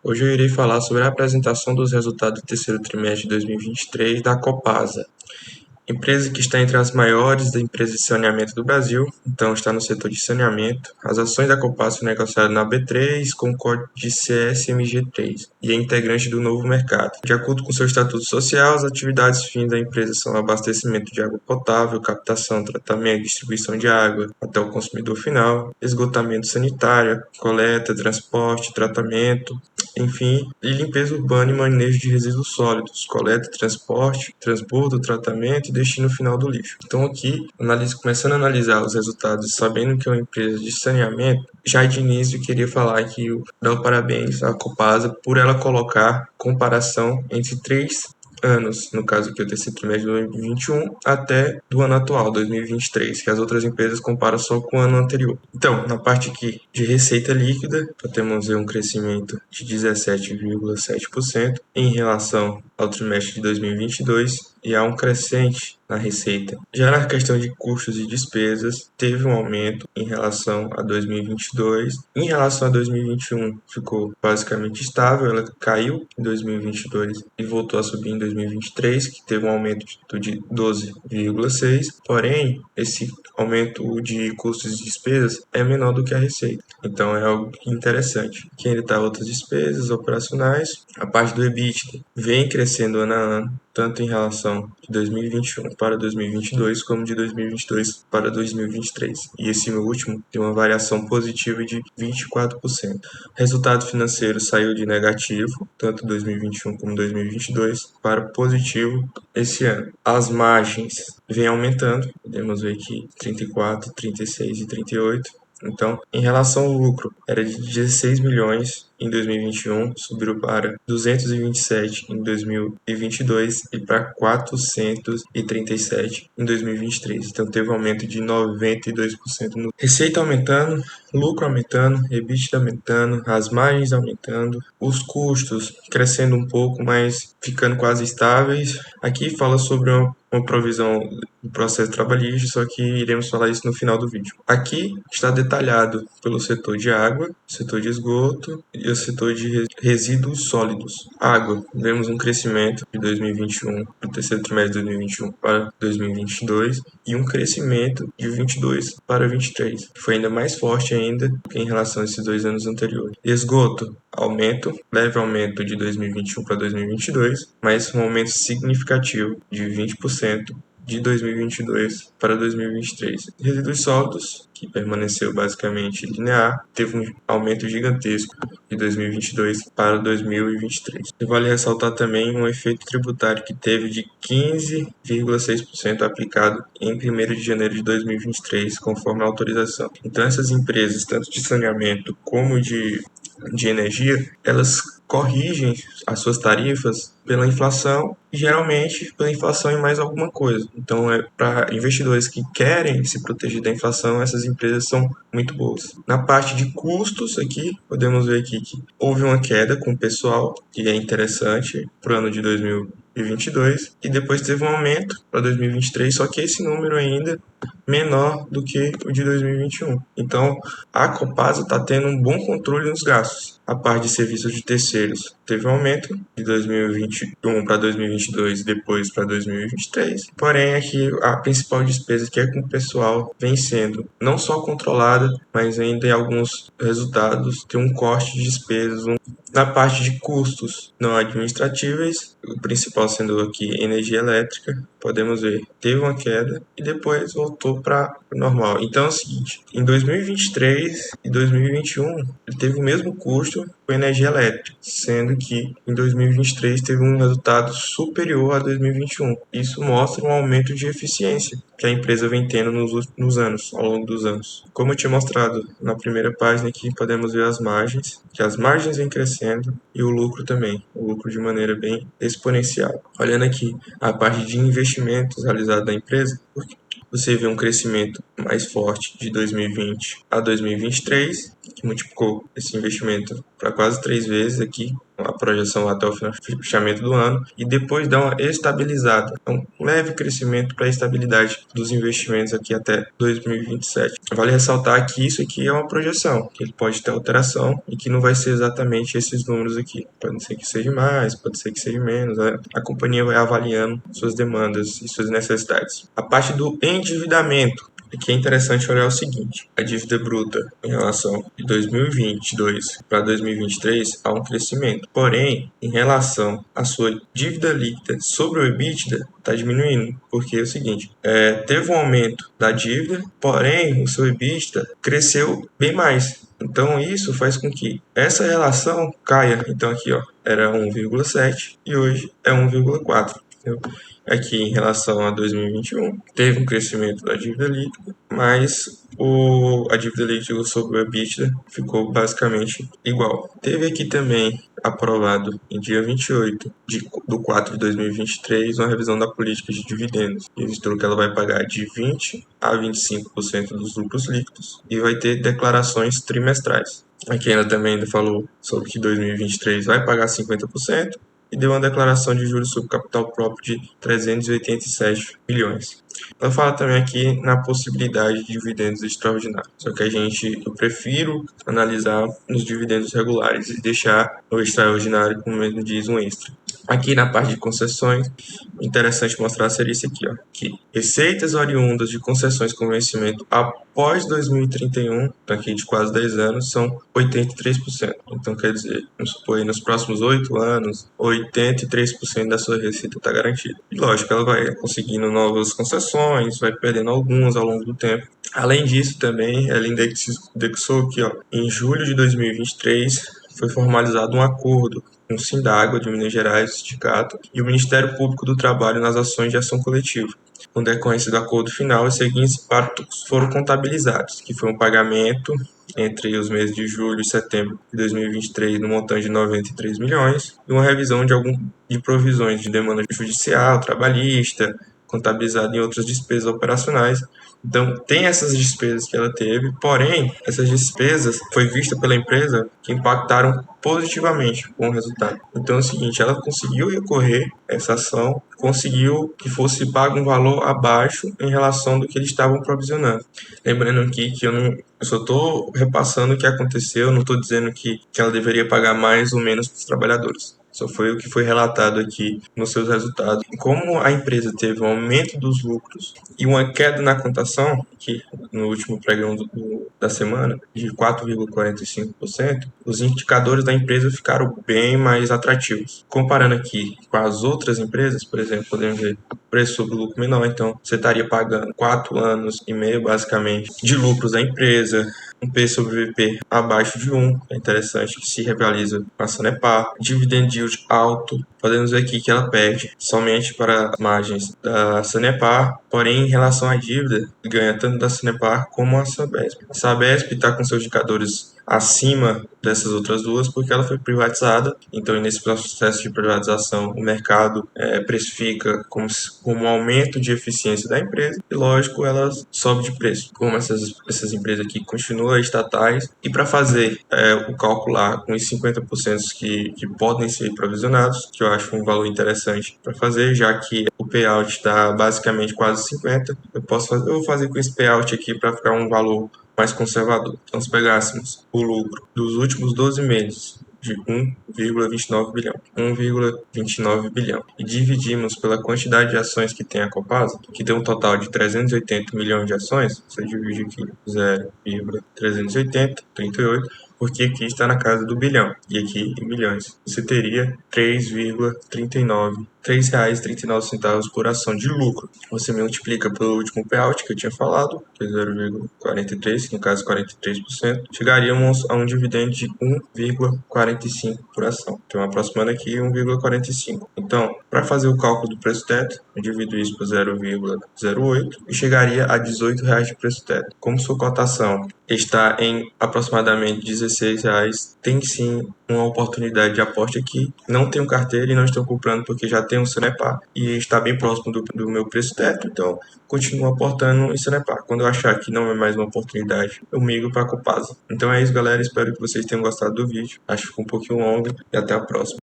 Hoje eu irei falar sobre a apresentação dos resultados do terceiro trimestre de 2023 da Copasa, empresa que está entre as maiores da empresas de saneamento do Brasil, então está no setor de saneamento. As ações da Copasa são negociadas na B3 com código de CSMG3 e é integrante do novo mercado. De acordo com seu estatuto social, as atividades fins da empresa são abastecimento de água potável, captação, tratamento e distribuição de água até o consumidor final, esgotamento sanitário, coleta, transporte, tratamento, enfim, e limpeza urbana e manejo de resíduos sólidos, coleta, transporte, transbordo, tratamento e destino final do lixo. Então aqui, começando a analisar os resultados, sabendo que é uma empresa de saneamento, já de início eu queria falar que dar o parabéns à Copasa por ela colocar comparação entre três anos, no caso aqui o terceiro trimestre de 2021 até do ano atual, 2023, que as outras empresas comparam só com o ano anterior. Então, na parte aqui de receita líquida, podemos ver um crescimento de 17,7% em relação ao trimestre de 2022 e há um crescente na receita. Já na questão de custos e despesas, teve um aumento em relação a 2022. Em relação a 2021, ficou basicamente estável, ela caiu em 2022 e voltou a subir em 2023, que teve um aumento de 12,6%. Porém, esse aumento de custos e despesas é menor do que a receita. Então é algo interessante. Aqui ainda está outras despesas operacionais. A parte do EBITDA vem crescendo ano a ano, tanto em relação de 2021 para 2022, como de 2022 para 2023. E esse último tem uma variação positiva de 24%. O resultado financeiro saiu de negativo, tanto 2021 como 2022, para positivo esse ano. As margens vêm aumentando, podemos ver que 34, 36 e 38. Então, em relação ao lucro, era de 16 milhões em 2021, subiu para 227 em 2022 e para 437 em 2023. Então, teve um aumento de 92% no receita aumentando, lucro aumentando, EBITDA aumentando, as margens aumentando, os custos crescendo um pouco, mas ficando quase estáveis. Aqui fala sobre uma provisão do processo trabalhista, só que iremos falar isso no final do vídeo. Aqui está detalhado pelo setor de água, setor de esgoto e o setor de resíduos sólidos. Água, vemos um crescimento de 2021, do terceiro trimestre de 2021 para 2022, e um crescimento de 22 para 23, que foi ainda mais forte ainda em relação a esses 2 anos anteriores. Esgoto, aumento, leve aumento de 2021 para 2022, mas um aumento significativo de 20% de 2022 para 2023. Resíduos sólidos, que permaneceu basicamente linear, teve um aumento gigantesco de 2022 para 2023. E vale ressaltar também um efeito tributário que teve de 15,6% aplicado em 1º de janeiro de 2023, conforme a autorização. Então essas empresas, tanto de saneamento como de energia, elas corrigem as suas tarifas pela inflação e geralmente pela inflação e mais alguma coisa. Então, para investidores que querem se proteger da inflação, essas empresas são muito boas. Na parte de custos aqui, podemos ver aqui que houve uma queda com o pessoal, que é interessante para o ano de 2022, e depois teve um aumento para 2023, só que esse número ainda menor do que o de 2021. Então, a Copasa está tendo um bom controle nos gastos. A parte de serviços de terceiros teve um aumento de 2021 para 2022 e depois para 2023. Porém, aqui a principal despesa que é com o pessoal vem sendo não só controlada, mas ainda em alguns resultados tem um corte de despesas. Na parte de custos não administratíveis, o principal sendo aqui energia elétrica, podemos ver, teve uma queda e depois voltou para o normal. Então é o seguinte, em 2023 e 2021 ele teve o mesmo custo com energia elétrica, sendo que em 2023 teve um resultado superior a 2021. Isso mostra um aumento de eficiência que a empresa vem tendo nos anos, ao longo dos anos. Como eu tinha mostrado na primeira página aqui, podemos ver as margens, que as margens vêm crescendo e o lucro também, o lucro de maneira bem exponencial. Olhando aqui a parte de investimentos realizados da empresa, você vê um crescimento mais forte de 2020 a 2023, que multiplicou esse investimento para quase 3 vezes aqui, a projeção até o fechamento do ano, e depois dá uma estabilizada, um leve crescimento para a estabilidade dos investimentos aqui até 2027. Vale ressaltar que isso aqui é uma projeção, que ele pode ter alteração e que não vai ser exatamente esses números aqui. Pode ser que seja mais, pode ser que seja menos. A companhia vai avaliando suas demandas e suas necessidades. A parte do endividamento. Aqui é interessante olhar o seguinte: a dívida bruta em relação de 2022 para 2023 há um crescimento. Porém, em relação à sua dívida líquida sobre o EBITDA, está diminuindo. Porque é o seguinte: teve um aumento da dívida, porém o seu EBITDA cresceu bem mais. Então, isso faz com que essa relação caia. Então, aqui ó, era 1,7 e hoje é 1,4. Aqui em relação a 2021, teve um crescimento da dívida líquida, mas a dívida líquida sobre o EBITDA ficou basicamente igual. Teve aqui também aprovado em dia 28 do 4 de 2023 uma revisão da política de dividendos, que registrou que ela vai pagar de 20% a 25% dos lucros líquidos e vai ter declarações trimestrais. Aqui ela também falou sobre que 2023 vai pagar 50% e deu uma declaração de juros sobre capital próprio de 387 bilhões. Ela fala também aqui na possibilidade de dividendos extraordinários. Só que eu prefiro analisar nos dividendos regulares e deixar o extraordinário, como mesmo diz, um extra. Aqui na parte de concessões, interessante mostrar seria isso aqui, ó, que receitas oriundas de concessões com vencimento após 2031, aqui de quase 10 anos, são 83%. Então, quer dizer, vamos supor, nos próximos 8 anos, 83% da sua receita está garantida. E lógico, ela vai conseguindo novas concessões, vai perdendo algumas ao longo do tempo. Além disso, também, ela indexou aqui, ó, em julho de 2023, foi formalizado um acordo com o Sindágua de Minas Gerais, o sindicato, e o Ministério Público do Trabalho nas ações de ação coletiva. Com decorrência do acordo final, os seguintes impactos foram contabilizados, que foi um pagamento entre os meses de julho e setembro de 2023 no montante de 93 milhões e uma revisão de provisões de demanda judicial, trabalhista, contabilizado em outras despesas operacionais. Então, tem essas despesas que ela teve, porém, essas despesas foi vista pela empresa que impactaram positivamente com o resultado. Então, é o seguinte, ela conseguiu recorrer a essa ação, conseguiu que fosse pago um valor abaixo em relação do que eles estavam provisionando. Lembrando aqui que eu só estou repassando o que aconteceu, não estou dizendo que ela deveria pagar mais ou menos para os trabalhadores. Só foi o que foi relatado aqui nos seus resultados. Como a empresa teve um aumento dos lucros e uma queda na cotação, que no último pregão da semana, de 4,45%, os indicadores da empresa ficaram bem mais atrativos. Comparando aqui com as outras empresas, por exemplo, podemos ver preço sobre lucro menor, então você estaria pagando 4 anos e meio, basicamente, de lucros da empresa, um P sobre VP abaixo de 1, é interessante que se realiza com a Sanepar, dividend yield alto, podemos ver aqui que ela perde somente para as margens da Sanepar, porém em relação à dívida, ganha tanto da Sanepar como a Sabesp. A Sabesp está com seus indicadores acima dessas outras duas porque ela foi privatizada, então nesse processo de privatização o mercado precifica como um aumento de eficiência da empresa e lógico ela sobe de preço, como essas empresas aqui continuam estatais e para fazer o calcular com os 50% que podem ser provisionados, que eu acho um valor interessante para fazer, já que o payout está basicamente quase 50, eu vou fazer com esse payout aqui para ficar um valor mais conservador. Então, se pegássemos o lucro dos últimos 12 meses de 1,29 bilhão, 1,29 bilhão, e dividimos pela quantidade de ações que tem a Copasa, que tem um total de 380 milhões de ações, você divide aqui 0,380, 38, porque aqui está na casa do bilhão e aqui em milhões. Você teria 3,39 R$ 3,39 por ação de lucro. Você multiplica pelo último payout que eu tinha falado, que é 0,43, no caso 43%, chegaríamos a um dividendo de 1,45 por ação. Então, aproximando aqui 1,45. Então, para fazer o cálculo do preço teto, eu divido isso por 0,08 e chegaria a R$ 18 de preço teto. Como sua cotação está em aproximadamente R$ 16. Tem sim uma oportunidade de aposta aqui. Não tenho carteira e não estou comprando porque já tenho o Sanepar e está bem próximo do meu preço teto, então continuo aportando em Sanepar. Quando eu achar que não é mais uma oportunidade, eu migro para a Copasa. Então é isso, galera. Espero que vocês tenham gostado do vídeo. Acho que ficou um pouquinho longo e até a próxima.